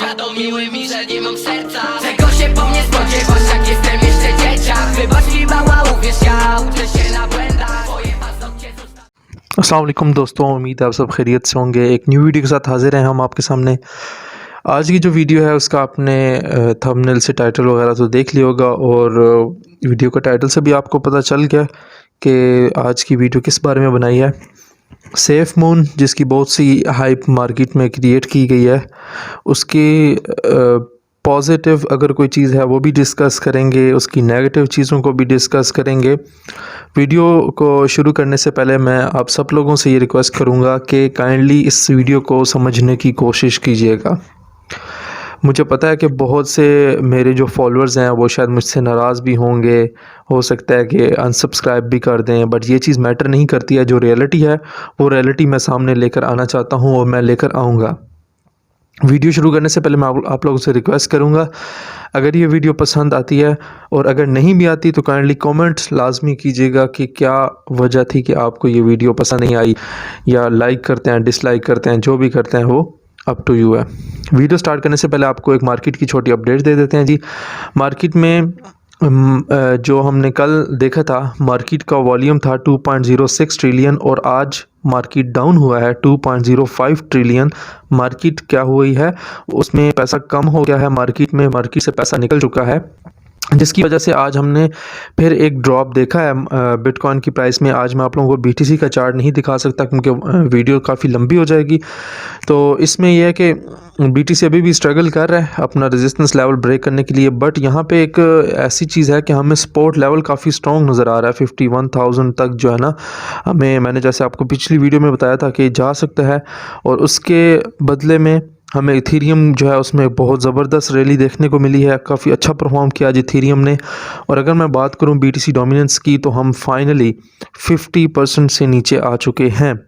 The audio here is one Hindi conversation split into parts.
uświadomiły mi, że nie mam serca. Czego się po mnie spodziewasz, jak jestem jeszcze dzieciak? Wybacz mi mała, uwierz, ja uczę się na błędach. Twoje paznokcie zostały. अस्सलाम वालेकुम दोस्तों, उम्मीद है आप सब खैरियत से होंगे। एक न्यू वीडियो के साथ हाजिर हैं हम आपके सामने। आज की जो वीडियो है उसका आपने थंबनेल से टाइटल वगैरह तो देख लिया होगा और वीडियो का टाइटल से भी आपको पता चल गया कि आज की वीडियो किस बारे में बनाई है। सेफ मून, जिसकी बहुत सी हाइप मार्केट में क्रिएट की गई है, उसकी पॉजिटिव अगर कोई चीज़ है वो भी डिस्कस करेंगे, उसकी नेगेटिव चीज़ों को भी डिस्कस करेंगे। वीडियो को शुरू करने से पहले मैं आप सब लोगों से ये रिक्वेस्ट करूँगा कि काइंडली इस वीडियो को समझने की कोशिश कीजिएगा। मुझे पता है कि बहुत से मेरे जो फॉलोअर्स हैं वो शायद मुझसे नाराज़ भी होंगे, हो सकता है कि अनसब्सक्राइब भी कर दें, बट ये चीज़ मैटर नहीं करती है। जो रियलिटी है वो रियलिटी मैं सामने लेकर आना चाहता हूँ और मैं लेकर आऊँगा। वीडियो शुरू करने से पहले मैं आप लोगों से रिक्वेस्ट करूंगा, अगर ये वीडियो पसंद आती है और अगर नहीं भी आती तो काइंडली कमेंट लाजमी कीजिएगा कि क्या वजह थी कि आपको ये वीडियो पसंद नहीं आई, या लाइक करते हैं, डिसलाइक करते हैं, जो भी करते हैं वो अप टू यू है। वीडियो स्टार्ट करने से पहले आपको एक मार्केट की छोटी अपडेट दे देते हैं जी। मार्केट में जो हमने कल देखा था, मार्केट का वॉल्यूम था 2.06 ट्रिलियन और आज मार्केट डाउन हुआ है 2.05 ट्रिलियन। मार्केट क्या हुई है, उसमें पैसा कम हो गया है, मार्केट से पैसा निकल चुका है, जिसकी वजह से आज हमने फिर एक ड्रॉप देखा है बिटकॉइन की प्राइस में। आज मैं आप लोगों को बीटीसी का चार्ट नहीं दिखा सकता क्योंकि वीडियो काफ़ी लंबी हो जाएगी। तो इसमें यह है कि बीटीसी अभी भी स्ट्रगल कर रहा है अपना रेजिस्टेंस लेवल ब्रेक करने के लिए, बट यहाँ पे एक ऐसी चीज़ है कि हमें सपोर्ट लेवल काफ़ी स्ट्रॉन्ग नज़र आ रहा है। 51,000 तक जो है ना, मैंने जैसे आपको पिछली वीडियो में बताया था कि जा सकता है, और उसके बदले में हमें इथेरियम जो है उसमें बहुत ज़बरदस्त रैली देखने को मिली है। काफ़ी अच्छा परफॉर्म किया आज इथेरियम ने। और अगर मैं बात करूं बीटीसी डोमिनेंस की, तो हम फाइनली 50% से नीचे आ चुके हैं।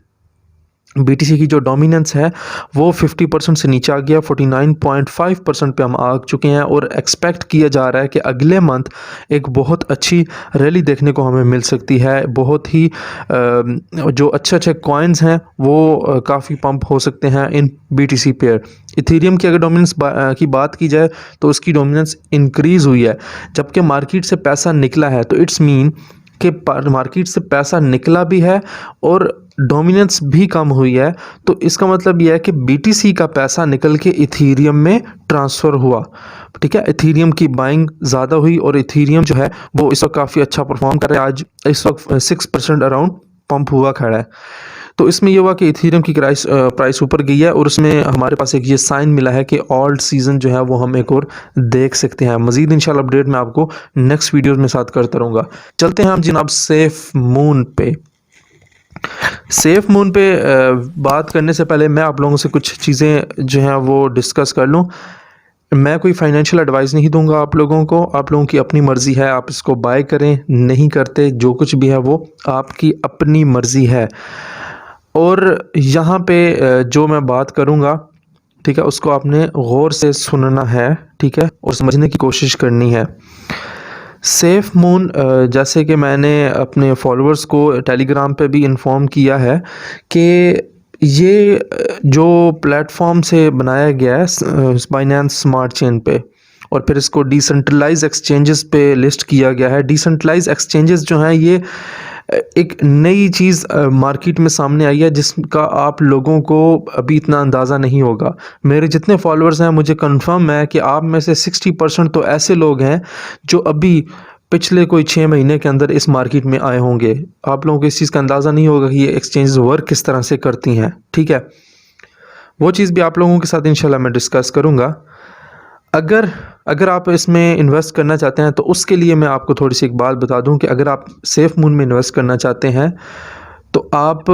बीटीसी की जो डोमिनेंस है वो 50% से नीचे आ गया, 49.5% पे हम आ चुके हैं। और एक्सपेक्ट किया जा रहा है कि अगले मंथ एक बहुत अच्छी रैली देखने को हमें मिल सकती है। बहुत ही जो अच्छे कॉइन्स हैं वो काफ़ी पंप हो सकते हैं इन बीटीसी पेयर। इथेरियम की अगर डोमिनेंस की बात की जाए तो उसकी डोमिनेंस इंक्रीज़ हुई है, जबकि मार्केट से पैसा निकला है। तो इट्स मीन कि मार्केट से पैसा निकला भी है और डोमिनेंस भी कम हुई है। तो इसका मतलब यह है कि बीटीसी का पैसा निकल के इथेरियम में ट्रांसफ़र हुआ। ठीक है, इथेरियम की बाइंग ज़्यादा हुई और इथेरियम जो है वो इस वक्त काफ़ी अच्छा परफॉर्म कर रहा है। आज इस वक्त 6% अराउंड पंप हुआ खड़ा है। तो इसमें यह हुआ कि इथेरियम की प्राइस ऊपर गई है और उसमें हमारे पास एक ये साइन मिला है कि ऑल्ट सीज़न जो है वो हम एक और देख सकते हैं। मज़ीद इंशाल्लाह अपडेट मैं आपको नेक्स्ट वीडियोज़ में साथ करता रहूँगा। चलते हैं हम जनाब सेफ मून पे। सेफ मून पे बात करने से पहले मैं आप लोगों से कुछ चीज़ें जो हैं वो डिस्कस कर लूँ। मैं कोई फाइनेंशियल एडवाइस नहीं दूंगा आप लोगों को, आप लोगों की अपनी मर्ज़ी है, आप इसको बाय करें नहीं करते, जो कुछ भी है वो आपकी अपनी मर्ज़ी है। और यहाँ पे जो मैं बात करूँगा, ठीक है, उसको आपने गौर से सुनना है, ठीक है, और समझने की कोशिश करनी है। सेफ मून, जैसे कि मैंने अपने फॉलोअर्स को टेलीग्राम पे भी इन्फॉर्म किया है कि ये जो प्लेटफॉर्म से बनाया गया है बाइनेंस स्मार्ट चेन पे, और फिर इसको डिसेंट्रलाइज एक्सचेंजेस पे लिस्ट किया गया है। डिसेंट्रलाइज एक्सचेंजेस जो हैं ये एक नई चीज़ मार्केट में सामने आई है जिसका आप लोगों को अभी इतना अंदाज़ा नहीं होगा। मेरे जितने फॉलोअर्स हैं मुझे कंफर्म है कि आप में से 60% तो ऐसे लोग हैं जो अभी पिछले कोई 6 महीने के अंदर इस मार्केट में आए होंगे। आप लोगों को इस चीज़ का अंदाज़ा नहीं होगा कि ये एक्सचेंज वर्क किस तरह से करती हैं। ठीक है, वो चीज़ भी आप लोगों के साथ इंशाल्लाह मैं डिस्कस करूँगा। अगर आप इसमें इन्वेस्ट करना चाहते हैं तो उसके लिए मैं आपको थोड़ी सी एक बात बता दूं कि अगर आप सेफ मून में इन्वेस्ट करना चाहते हैं तो आप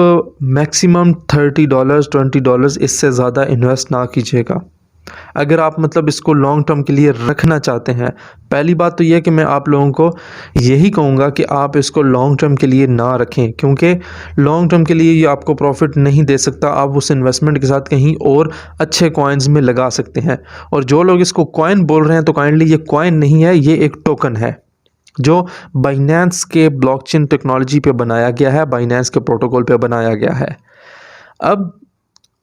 मैक्सिमम $30 $20 इससे ज़्यादा इन्वेस्ट ना कीजिएगा। अगर आप मतलब इसको लॉन्ग टर्म के लिए रखना चाहते हैं, पहली बात तो यह है कि मैं आप लोगों को यही कहूँगा कि आप इसको लॉन्ग टर्म के लिए ना रखें, क्योंकि लॉन्ग टर्म के लिए ये आपको प्रॉफिट नहीं दे सकता। आप उस इन्वेस्टमेंट के साथ कहीं और अच्छे कॉइन्स में लगा सकते हैं। और जो लोग इसको कॉइन बोल रहे हैं, तो काइंडली ये कॉइन नहीं है, ये एक टोकन है जो बाइनेंस के ब्लॉकचेन टेक्नोलॉजी पे बनाया गया है, बाइनेंस के प्रोटोकॉल पे बनाया गया है। अब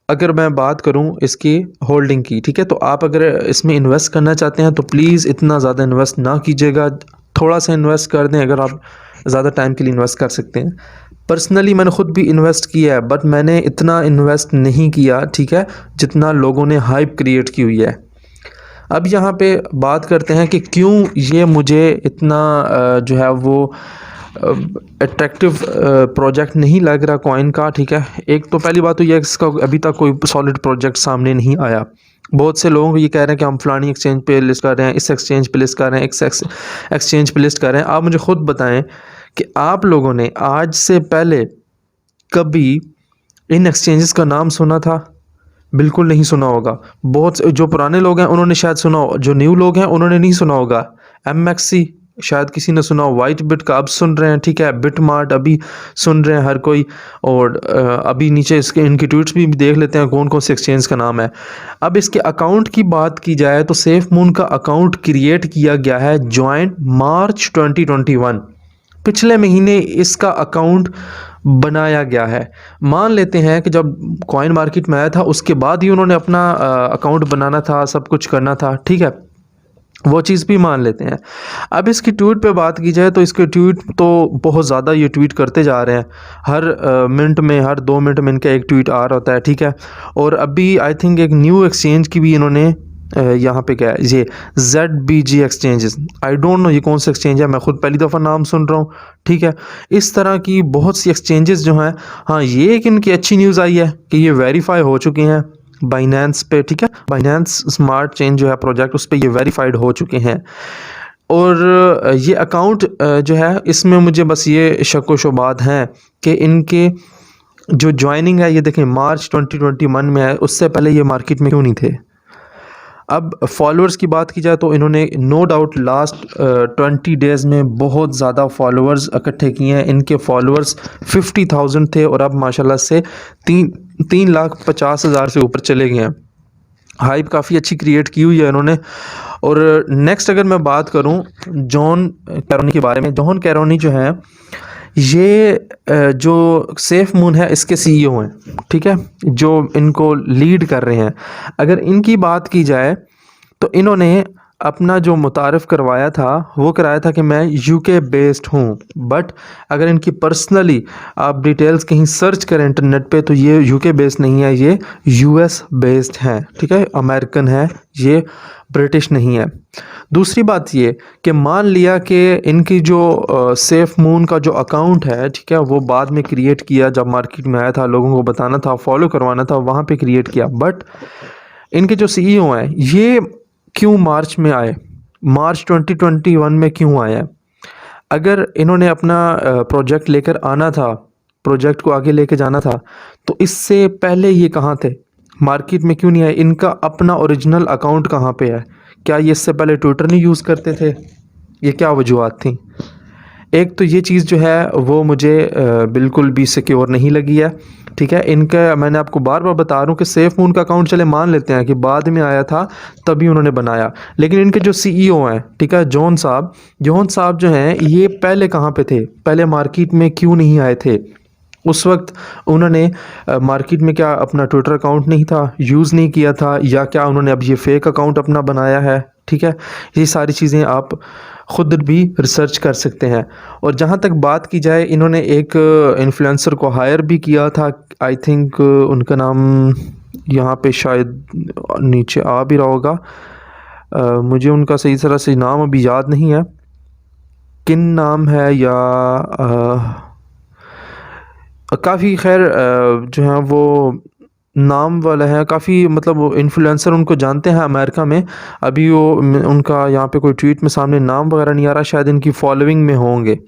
अगर मैं बात करूं इसकी होल्डिंग की, ठीक है, तो आप अगर इसमें इन्वेस्ट करना चाहते हैं तो प्लीज़ इतना ज़्यादा इन्वेस्ट ना कीजिएगा, थोड़ा सा इन्वेस्ट कर दें अगर आप ज़्यादा टाइम के लिए इन्वेस्ट कर सकते हैं। पर्सनली मैंने ख़ुद भी इन्वेस्ट किया है, बट मैंने इतना इन्वेस्ट नहीं किया, ठीक है, जितना लोगों ने हाइप क्रिएट की हुई है। अब यहाँ पे बात करते हैं कि क्यों ये मुझे इतना जो है वो अट्रैक्टिव प्रोजेक्ट नहीं लग रहा कॉइन का, ठीक है। एक तो पहली बात तो ये इसका अभी तक कोई सॉलिड प्रोजेक्ट सामने नहीं आया। बहुत से लोग ये कह रहे हैं कि हम फलानी एक्सचेंज पे लिस्ट कर रहे हैं, इस एक्सचेंज पे लिस्ट कर रहे हैं, इस एक्सचेंज पे लिस्ट कर रहे हैं। आप मुझे ख़ुद बताएं कि आप लोगों ने आज से पहले कभी इन एक्सचेंजेस का नाम सुना था? बिल्कुल नहीं सुना होगा। बहुत जो पुराने लोग हैं उन्होंने शायद सुना हो, जो न्यू लोग हैं उन्होंने नहीं सुना होगा। MXC शायद किसी ने सुना हो, वाइट बिट का अब सुन रहे हैं, ठीक है, बिट मार्ट अभी सुन रहे हैं हर कोई, और अभी नीचे इसके इनकी ट्वीट्स भी देख लेते हैं कौन कौन से एक्सचेंज का नाम है। अब इसके अकाउंट की बात की जाए तो सेफ मून का अकाउंट क्रिएट किया गया है जॉइंट मार्च 2021, पिछले महीने इसका अकाउंट बनाया गया है। मान लेते हैं कि जब कॉइन मार्केट में आया था उसके बाद ही उन्होंने अपना अकाउंट बनाना था, सब कुछ करना था, ठीक है, वो चीज़ भी मान लेते हैं। अब इसकी ट्वीट पे बात की जाए तो इसके ट्वीट तो बहुत ज़्यादा ये ट्वीट करते जा रहे हैं, हर मिनट में, हर 2 मिनट में इनका एक ट्वीट आ रहा होता है, ठीक है। और अभी आई थिंक एक न्यू एक्सचेंज की भी इन्होंने यहाँ पे क्या है, ये ZBG exchanges, I don't know ये कौन सा एक्सचेंज है, मैं खुद पहली दफ़ा नाम सुन रहा हूँ, ठीक है। इस तरह की बहुत सी एक्सचेंजेस जो हैं, हाँ ये एक इनकी अच्छी न्यूज़ आई है कि ये वेरीफाई हो चुके हैं बाइनेंस पे, ठीक है, बाइनेंस स्मार्ट चेन जो है प्रोजेक्ट, उस पर ये वेरीफाइड हो चुके हैं। और ये अकाउंट जो है इसमें मुझे बस ये शक व शुबात हैं कि इनके जो ज्वाइनिंग है, ये देखें मार्च 2021 में है, उससे पहले ये मार्केट में क्यों नहीं थे। अब फॉलोअर्स की बात की जाए तो इन्होंने नो डाउट लास्ट 20 डेज़ में बहुत ज़्यादा फॉलोअर्स इकट्ठे किए हैं। इनके फॉलोअर्स 50,000 थे और अब माशाल्लाह से 3,50,000 से ऊपर चले गए हैं। हाइप काफ़ी अच्छी क्रिएट की हुई है इन्होंने। और नेक्स्ट अगर मैं बात करूं जॉन कैरोनी के बारे में, जॉन कैरोनी जो है ये जो सेफ मून है इसके CEO हैं, ठीक है, जो इनको लीड कर रहे हैं। अगर इनकी बात की जाए तो इन्होंने अपना जो मुतारफ़ करवाया था वो कराया था कि मैं UK बेस्ड हूँ, बट अगर इनकी पर्सनली आप डिटेल्स कहीं सर्च करें इंटरनेट पे तो ये UK बेस्ड नहीं है, ये US बेस्ड हैं, ठीक है, अमेरिकन है, ये ब्रिटिश नहीं है। दूसरी बात ये कि मान लिया कि इनकी जो सेफ मून का जो अकाउंट है, ठीक है, वो बाद में क्रिएट किया, जब मार्केट में आया था लोगों को बताना था, फॉलो करवाना था, वहाँ पे क्रिएट किया, बट इनके जो CEO हैं ये क्यों मार्च में आए, मार्च 2021 में क्यों आए हैं? अगर इन्होंने अपना प्रोजेक्ट लेकर आना था, प्रोजेक्ट को आगे लेके जाना था, तो इससे पहले ये कहाँ थे, मार्केट में क्यों नहीं आए? इनका अपना ओरिजिनल अकाउंट कहाँ पे है? क्या ये इससे पहले ट्विटर नहीं यूज़ करते थे? ये क्या वजूहत थी? एक तो ये चीज़ जो है वो मुझे बिल्कुल भी सिक्योर नहीं लगी है, ठीक है। इनका मैंने आपको बार बार बता रहा हूँ कि सेफ मून का अकाउंट चले मान लेते हैं कि बाद में आया था तभी उन्होंने बनाया, लेकिन इनके जो CEO हैं, ठीक है, जॉन साहब जो हैं ये पहले कहाँ पे थे, पहले मार्केट में क्यों नहीं आए थे? उस वक्त उन्होंने मार्केट में क्या अपना ट्विटर अकाउंट नहीं था, यूज़ नहीं किया था, या क्या उन्होंने अब ये फेक अकाउंट अपना बनाया है, ठीक है। ये सारी चीज़ें आप ख़ुद भी रिसर्च कर सकते हैं। और जहाँ तक बात की जाए, इन्होंने एक इन्फ्लुएंसर को हायर भी किया था, आई थिंक उनका नाम यहाँ पे शायद नीचे आ भी रहा होगा, मुझे उनका सही तरह से नाम अभी याद नहीं है, किन नाम है या काफ़ी खैर जो है वो नाम वाला है, काफ़ी मतलब इन्फ्लुएंसर उनको जानते हैं अमेरिका में। अभी वो उनका यहाँ पे कोई ट्वीट में सामने नाम वगैरह नहीं आ रहा, शायद इनकी फॉलोइंग में होंगे,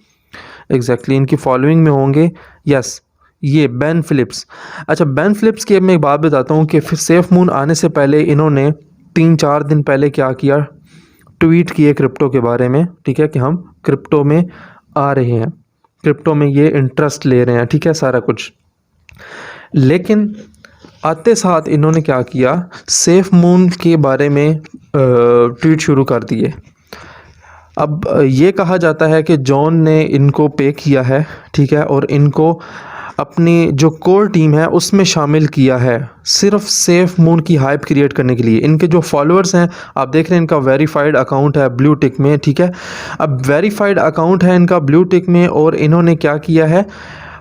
एग्जैक्टली इनकी फॉलोइंग में होंगे, यस, ये बेन फिलिप्स। अच्छा, बेन फिलिप्स की मैं एक बात बताता हूँ कि सेफ मून आने से पहले इन्होंने 3-4 दिन पहले क्या किया, ट्वीट किए क्रिप्टो के बारे में, ठीक है, कि हम क्रिप्टो में आ रहे हैं, क्रिप्टो में ये इंटरेस्ट ले रहे हैं, ठीक है, सारा कुछ। लेकिन आते साथ इन्होंने क्या किया, सेफ मून के बारे में ट्वीट शुरू कर दिए। अब ये कहा जाता है कि जॉन ने इनको पे किया है, ठीक है, और इनको अपनी जो कोर टीम है उसमें शामिल किया है, सिर्फ सेफ मून की हाइप क्रिएट करने के लिए। इनके जो फॉलोअर्स हैं आप देख रहे हैं, इनका वेरीफाइड अकाउंट है ब्लू टिक में, ठीक है। अब वेरीफाइड अकाउंट है इनका ब्लू टिक में, और इन्होंने क्या किया है,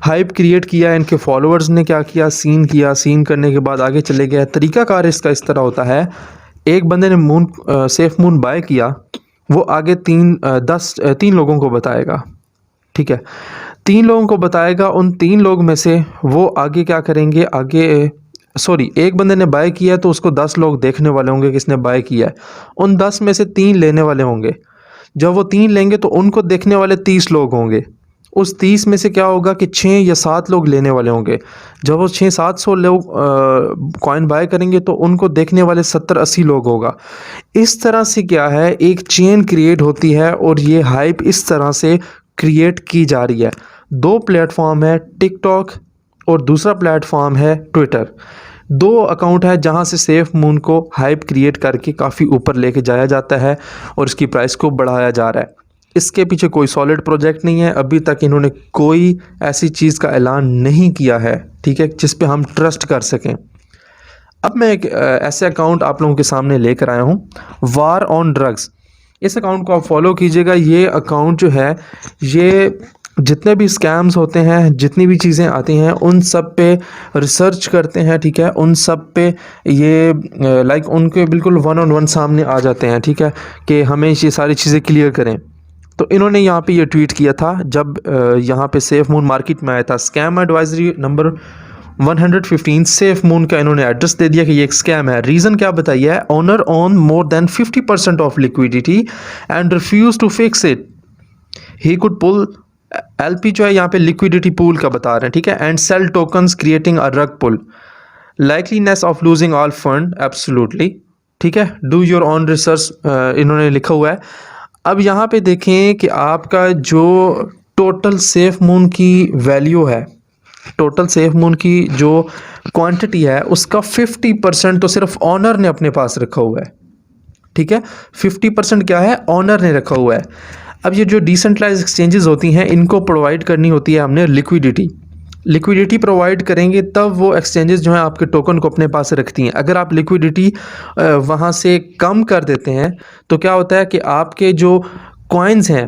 हाइप क्रिएट किया है। इनके फॉलोअर्स ने क्या किया, सीन किया, सीन करने के बाद आगे चले गए। तरीकाकार इसका इस तरह होता है, एक बंदे ने सेफ मून बाय किया, वो आगे तीन लोगों को बताएगा, ठीक है। 3 लोगों को बताएगा, उन 3 लोग में से वो आगे क्या करेंगे, एक बंदे ने बाय किया है तो उसको 10 लोग देखने वाले होंगे किसने बाय किया है। उन 10 में से 3 लेने वाले होंगे। जब वो 3 लेंगे तो उनको देखने वाले 30 लोग होंगे। उस 30 में से क्या होगा कि 6 या 7 लोग लेने वाले होंगे। जब वो 600-700 लोग कॉइन बाय करेंगे तो उनको देखने वाले 70-80 लोग होगा। इस तरह से क्या है, एक चेन क्रिएट होती है और ये हाइप इस तरह से क्रिएट की जा रही है। 2 प्लेटफॉर्म है, टिकटॉक और दूसरा प्लेटफॉर्म है ट्विटर। 2 अकाउंट है जहां से सेफ मून को हाइप क्रिएट करके काफ़ी ऊपर लेके जाया जाता है और इसकी प्राइस को बढ़ाया जा रहा है। इसके पीछे कोई सॉलिड प्रोजेक्ट नहीं है, अभी तक इन्होंने कोई ऐसी चीज़ का ऐलान नहीं किया है, ठीक है, जिस पे हम ट्रस्ट कर सकें। अब मैं एक ऐसे अकाउंट आप लोगों के सामने लेकर आया हूँ, वार ऑन ड्रग्स। इस अकाउंट को आप फॉलो कीजिएगा। ये अकाउंट जो है, ये जितने भी स्कैम्स होते हैं, जितनी भी चीज़ें आती हैं, उन सब पे रिसर्च करते हैं, ठीक है। उन सब पे ये लाइक उनके बिल्कुल 1-on-1 सामने आ जाते हैं, ठीक है, कि हमें ये सारी चीज़ें क्लियर करें। तो इन्होंने यहाँ पे ये ट्वीट किया था जब यहाँ पे सेफ मून मार्केट में आया था। Scam advisory number 115 safe moon का इन्होंने एड्रेस दे दिया कि ये एक स्कैम है। रीज़न क्या बताइए, owner on more than 50% of liquidity and refuse to fix it, he could pull LP जो है यहाँ पे लिक्विडिटी पूल का बता रहे हैं, ठीक है, and sell tokens creating a rug pull, likeliness of losing all fund absolutely, ठीक है, डू योर ऑन रिसर्च इन्होंने लिखा हुआ है। अब यहाँ पे देखें कि आपका जो टोटल सेफ मून की वैल्यू है, टोटल सेफ मून की जो क्वांटिटी है उसका 50% तो सिर्फ ऑनर ने अपने पास रखा हुआ है, ठीक है। 50% क्या है, ऑनर ने रखा हुआ है। अब ये जो डिसेंट्रलाइज एक्सचेंजेस होती हैं, इनको प्रोवाइड करनी होती है हमने लिक्विडिटी प्रोवाइड करेंगे तब वो एक्सचेंजेस जो हैं आपके टोकन को अपने पास रखती हैं। अगर आप लिक्विडिटी वहाँ से कम कर देते हैं तो क्या होता है कि आपके जो कॉइन्स हैं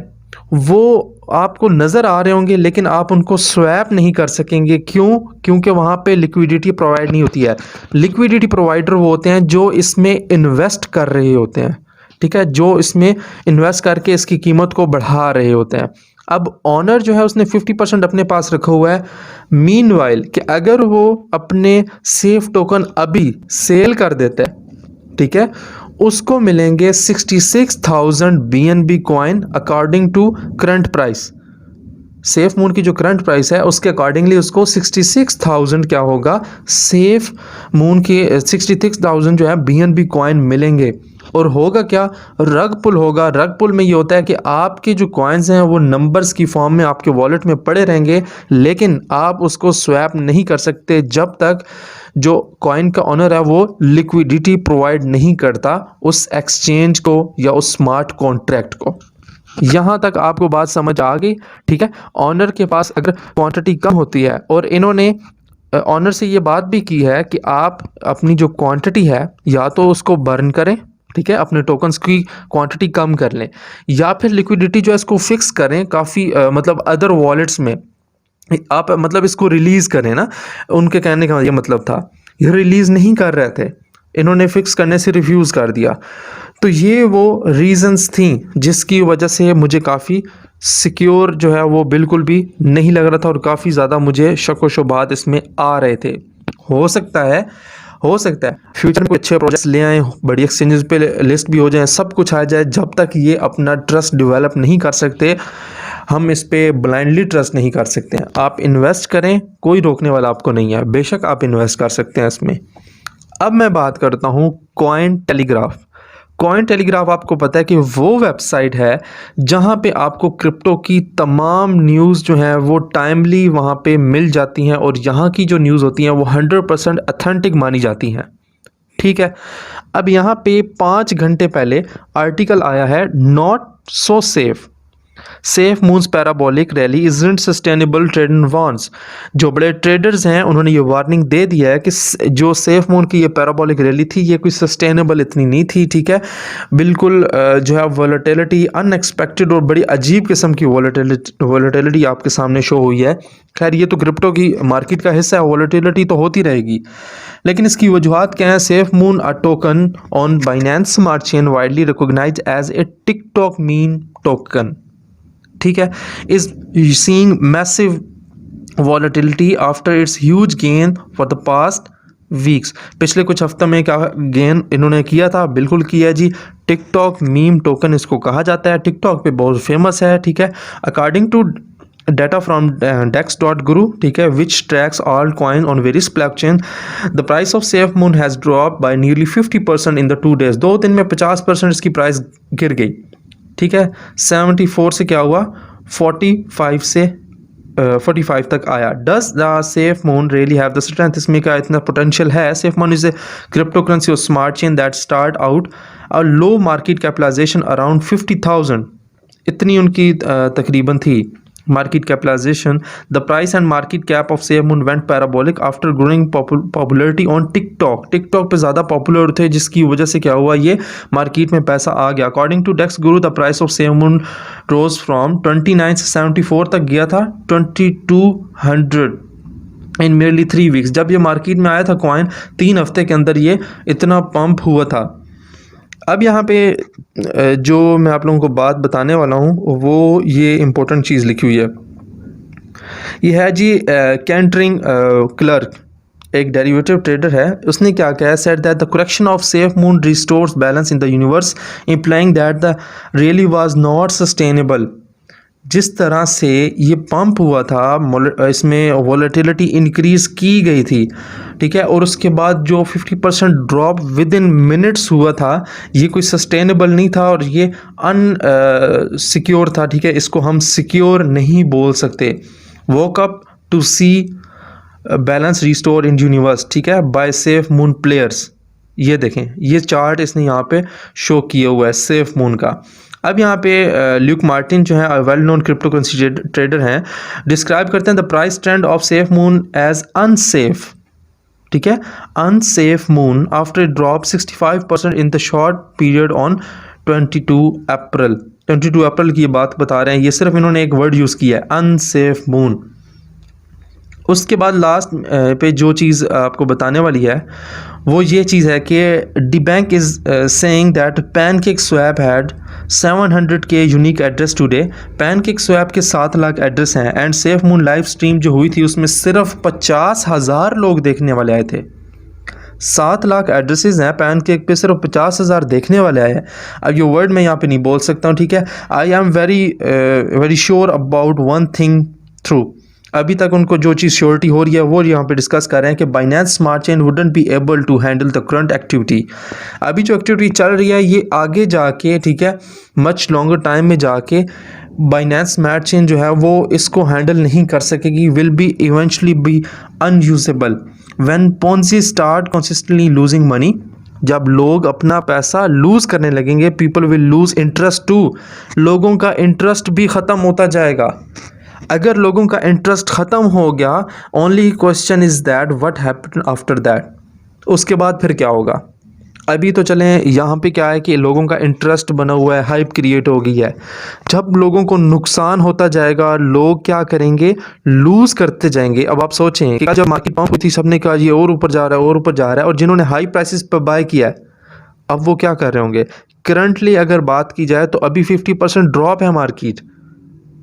वो आपको नज़र आ रहे होंगे लेकिन आप उनको स्वैप नहीं कर सकेंगे। क्यों? क्योंकि वहाँ पे लिक्विडिटी प्रोवाइड नहीं होती है। लिक्विडिटी प्रोवाइडर वो होते हैं जो इसमें इन्वेस्ट कर रहे होते हैं, ठीक है, जो इसमें इन्वेस्ट करके इसकी कीमत को बढ़ा रहे होते हैं। अब ऑनर जो है उसने 50% अपने पास रखा हुआ है। मीनवाइल कि अगर वो अपने सेफ टोकन अभी सेल कर देता है, ठीक है, उसको मिलेंगे 66,000 BNB coin according to current price. Safe moon की जो करंट प्राइस है उसके अकॉर्डिंगली उसको 66,000 क्या होगा, सेफ मून के 66,000 जो है BNB कॉइन मिलेंगे। और होगा क्या, रग पुल होगा। रग पुल में ये होता है कि आपके जो कॉइन्स हैं वो नंबर्स की फॉर्म में आपके वॉलेट में पड़े रहेंगे, लेकिन आप उसको स्वैप नहीं कर सकते जब तक जो कॉइन का ऑनर है वो लिक्विडिटी प्रोवाइड नहीं करता उस एक्सचेंज को या उस स्मार्ट कॉन्ट्रैक्ट को। यहाँ तक आपको बात समझ आ गई, ठीक है। ऑनर के पास अगर क्वांटिटी कम होती है, और इन्होंने ऑनर से ये बात भी की है कि आप अपनी जो क्वांटिटी है या तो उसको बर्न करें, ठीक है, अपने टोकन्स की क्वांटिटी कम कर लें, या फिर लिक्विडिटी जो है इसको फिक्स करें काफ़ी मतलब अदर वॉलेट्स में आप मतलब इसको रिलीज़ करें ना। उनके कहने का ये मतलब था, ये रिलीज़ नहीं कर रहे थे, इन्होंने फिक्स करने से रिफ्यूज़ कर दिया। तो ये वो रीजंस थी जिसकी वजह से मुझे काफ़ी सिक्योर जो है वो बिल्कुल भी नहीं लग रहा था और काफ़ी ज़्यादा मुझे शक व शुबात इसमें आ रहे थे। हो सकता है फ्यूचर में अच्छे प्रोजेक्ट्स ले आए, बड़ी एक्सचेंजेस पे लिस्ट भी हो जाए, सब कुछ आ जाए। जब तक ये अपना ट्रस्ट डेवलप नहीं कर सकते हम इस पे ब्लाइंडली ट्रस्ट नहीं कर सकते हैं। आप इन्वेस्ट करें, कोई रोकने वाला आपको नहीं है, बेशक आप इन्वेस्ट कर सकते हैं इसमें। अब मैं बात करता हूँ कॉइन टेलीग्राफ। कॉइन टेलीग्राफ आपको पता है कि वो वेबसाइट है जहाँ पे आपको क्रिप्टो की तमाम न्यूज़ जो है वो टाइमली वहाँ पे मिल जाती हैं, और यहाँ की जो न्यूज़ होती हैं वो 100% ऑथेंटिक मानी जाती हैं, ठीक है। अब यहाँ पे 5 घंटे पहले आर्टिकल आया है, not so safe, safe moon's parabolic rally isn't sustainable trade in warns. जो बड़े ट्रेडर्स हैं उन्होंने ये वार्निंग दे दिया है कि जो सेफ मून की ये पैराबोलिक रैली थी ये कोई सस्टेनेबल इतनी नहीं थी, ठीक है। बिल्कुल जो है वॉलेटिलिटी अनएक्सपेक्टेड और बड़ी अजीब किस्म की वॉलेटिलिटी आपके सामने शो हुई है। खैर ये तो क्रिप्टो की मार्केट का हिस्सा है, वॉलेटिलिटी तो होती रहेगी, लेकिन इसकी वजूहत क्या है। Safe moon a token on Binance smart chain widely recognised as a TikTok meme token, ठीक है, is seeing massive volatility after its huge gain for the past weeks. पिछले कुछ हफ्तों में क्या गेन इन्होंने किया था, बिल्कुल किया जी। टिकटॉक मीम टोकन इसको कहा जाता है, टिकटॉक पे बहुत फेमस है, ठीक है। According to data from dex.guru, ठीक है, which tracks all coin on various blockchain, the price of SafeMoon has dropped by nearly 50% in the 2 days। 2 दिन में 50% इसकी प्राइस गिर गई, ठीक है। 74 से क्या हुआ, 45 से 45 तक आया। Does the SafeMoon really have the strength? इसमें क्या इतना पोटेंशियल है? SafeMoon is a cryptocurrency or smart chain that start out a low market capitalization around 50,000, इतनी उनकी तकरीबन थी market capitalisation. The price and market cap of SafeMoon went parabolic after growing popularity on TikTok. TikTok पे ज़्यादा पॉपुलर थे जिसकी वजह से क्या हुआ, ये मार्केट में पैसा आ गया। According to Dex Guru the price of SafeMoon rose from 29 से 74 तक गया था 2200 इन मेरली 3 वीक्स। जब ये मार्केट में आया था कॉइन 3 हफ्ते के अंदर ये इतना पंप हुआ था। अब यहाँ पे जो मैं आप लोगों को बात बताने वाला हूँ वो ये इम्पोर्टेंट चीज़ लिखी हुई है। ये है जी कैंटरिंग क्लर्क, एक डेरिवेटिव ट्रेडर है। उसने क्या कहा, said that the correction of SafeMoon restores balance in the universe implying that the really was not sustainable. जिस तरह से ये पंप हुआ था, इसमें वॉलेटिलिटी इंक्रीज़ की गई थी, ठीक है, और उसके बाद जो 50% ड्रॉप विद इन मिनट्स हुआ था, ये कोई सस्टेनेबल नहीं था और ये सिक्योर था, ठीक है। इसको हम सिक्योर नहीं बोल सकते। Woke up to see balance restore in universe, ठीक है, बाय SafeMoon प्लेयर्स। ये देखें, ये चार्ट इसने यहाँ पे शो किया हुआ है SafeMoon का। अब यहाँ पे ल्यूक मार्टिन जो है well known crypto currency trader हैं, डिस्क्राइब करते हैं the price trend of SafeMoon as unsafe, ठीक है, unsafe moon after drop 65% in the short period on 22 April की ये बात बता रहे हैं। ये सिर्फ इन्होंने एक वर्ड यूज़ किया है, अनसेफ मून। उसके बाद लास्ट पे जो चीज़ आपको बताने वाली है वो ये चीज़ है कि D bank is saying that PancakeSwap had 700K unique address today. PancakeSwap के 7 लाख एड्रेस हैं एंड SafeMoon लाइव स्ट्रीम जो हुई थी उसमें सिर्फ 50,000 लोग देखने वाले आए थे। 7 लाख एड्रेसेस हैं, पैनकेक पे सिर्फ 50,000 देखने वाले आए हैं। अब ये वर्ड मैं यहाँ पे नहीं बोल सकता हूँ, ठीक है। I am very sure about one thing through. अभी तक उनको जो चीज़ श्योरिटी हो रही है वो यहाँ पे डिस्कस कर रहे हैं कि Binance smart chain wouldn't be able to handle the current activity. अभी जो एक्टिविटी चल रही है ये आगे जाके, ठीक है, मच लॉन्गर टाइम में जाके बाइनेंस स्मार्ट चेन जो है वो इसको हैंडल नहीं कर सकेगी, will be eventually be unusable when Ponzi start consistently losing money. जब लोग अपना पैसा लूज़ करने लगेंगे, people will lose interest too, लोगों का इंटरेस्ट भी ख़त्म होता जाएगा। अगर लोगों का इंटरेस्ट ख़त्म हो गया, only question is that what happen after that, उसके बाद फिर क्या होगा। अभी तो चलें यहाँ पे क्या है कि लोगों का इंटरेस्ट बना हुआ है, हाइप क्रिएट हो गई है। जब लोगों को नुकसान होता जाएगा लोग क्या करेंगे, लूज़ करते जाएंगे। अब आप सोचें कि जब मार्केट पंप हुई थी सबने कहा ये और ऊपर जा रहा है और ऊपर जा रहा है, और जिन्होंने हाई प्राइसेस पर बाय किया है अब वो क्या कर रहे होंगे। करंटली अगर बात की जाए तो अभी 50% ड्रॉप है मार्केट,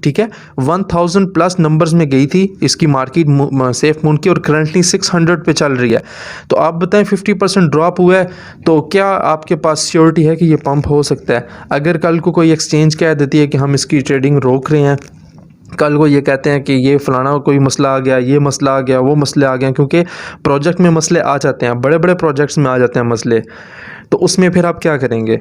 ठीक है, 1000 प्लस नंबर्स में गई थी इसकी मार्केट SafeMoon की और करंटली 600 पे चल रही है। तो आप बताएं 50% ड्रॉप हुआ है तो क्या आपके पास श्योरिटी है कि ये पंप हो सकता है। अगर कल को कोई एक्सचेंज कह देती है कि हम इसकी ट्रेडिंग रोक रहे हैं, कल को ये कहते हैं कि ये फलाना कोई मसला आ गया, ये मसला आ गया, वो मसले आ गए, क्योंकि प्रोजेक्ट में मसले आ जाते हैं, बड़े बड़े प्रोजेक्ट्स में आ जाते हैं मसले, तो उसमें फिर आप क्या करेंगे।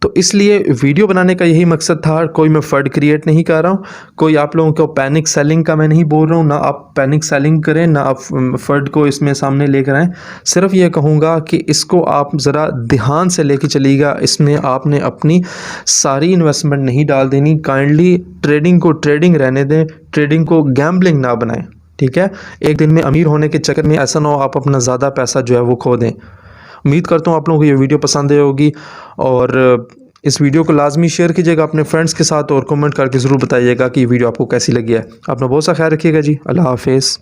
तो इसलिए वीडियो बनाने का यही मकसद था। कोई मैं फ़र्ड क्रिएट नहीं कर रहा हूँ, कोई आप लोगों को पैनिक सेलिंग का मैं नहीं बोल रहा हूँ, ना आप पैनिक सेलिंग करें, ना आप फ़र्ड को इसमें सामने लेकर आएँ। सिर्फ ये कहूँगा कि इसको आप ज़रा ध्यान से लेके चलिएगा। इसमें आपने अपनी सारी इन्वेस्टमेंट नहीं डाल देनी। काइंडली ट्रेडिंग को ट्रेडिंग रहने दें, ट्रेडिंग को गैम्बलिंग ना बनाएं, ठीक है। एक दिन में अमीर होने के चक्कर में ऐसा ना हो आप अपना ज़्यादा पैसा जो है वो खो दें। उम्मीद करता हूँ आप लोगों को ये वीडियो पसंद आई होगी, और इस वीडियो को लाजमी शेयर कीजिएगा अपने फ्रेंड्स के साथ, और कमेंट करके ज़रूर बताइएगा कि ये वीडियो आपको कैसी लगी है। अपना बहुत सा ख्याल रखिएगा जी। अल्लाह हाफिज़।